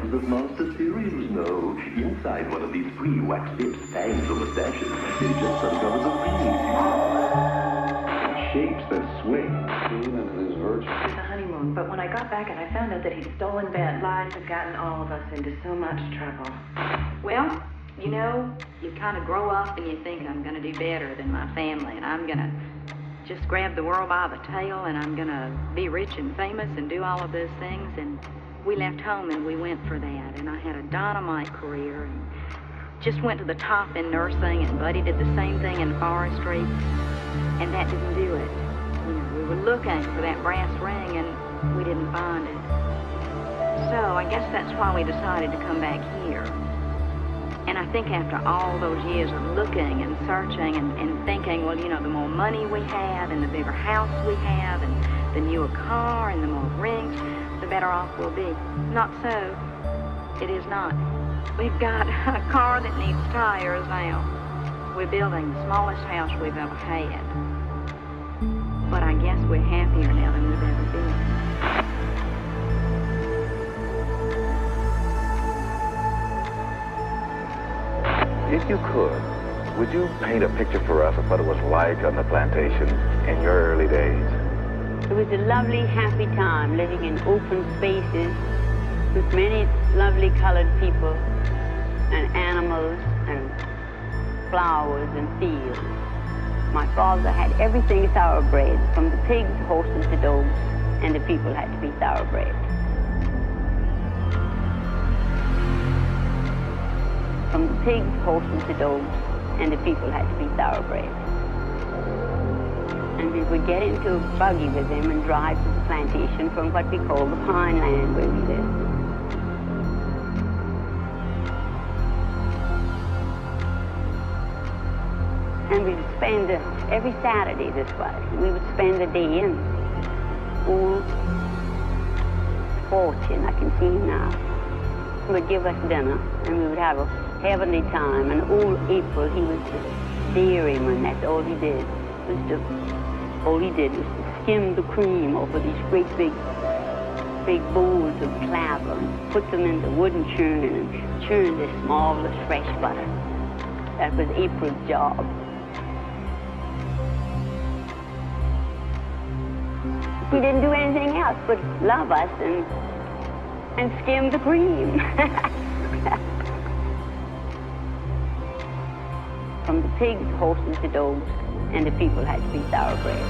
examples of master cereals? No. Inside one of these pre-waxed lips, fangs, or mustaches, they just uncover the real shapes that swing. And it is virtue. It's a honeymoon, but when I got back and I found out that he'd stolen Ben, lies have gotten all of us into so much trouble. Well, you know, you kind of grow up and you think, I'm going to do better than my family, and I'm going to just grab the world by the tail, and I'm going to be rich and famous and do all of those things. And we left home and we went for that, and I had a dynamite career and just went to the top in nursing, and Buddy did the same thing in forestry, and that didn't do it. You know, we were looking for that brass ring and we didn't find it. So I guess that's why we decided to come back here. And I think after all those years of looking and searching and thinking, well, you know, the more money we have and the bigger house we have and the newer car and the more rings, the better off we'll be. Not so. It is not. We've got a car that needs tires now. We're building the smallest house we've ever had. But I guess we're happier now than we've ever been. If you could, would you paint a picture for us of what it was like on the plantation in your early days? It was a lovely, happy time living in open spaces with many lovely colored people and animals and flowers and fields. My father had everything thoroughbred, from the pigs, horses, to dogs, and the people had to be thoroughbred. From the pigs, horses, to dogs, and the people had to be thoroughbred. And we would get into a buggy with him and drive to the plantation from what we call the pine land where we lived. And we would spend every Saturday this way. We would spend the day in old fortune, I can see now. He would give us dinner, and we would have a heavenly time. And old April, he was the dairyman. That's all he did. All he did was to skim the cream over these great big bowls of clabber and put them in the wooden churn and churn this marvelous fresh butter. That was April's job. He didn't do anything else but love us and skim the cream. From the pigs, horses, to dogs, and the people had to be thoroughbred.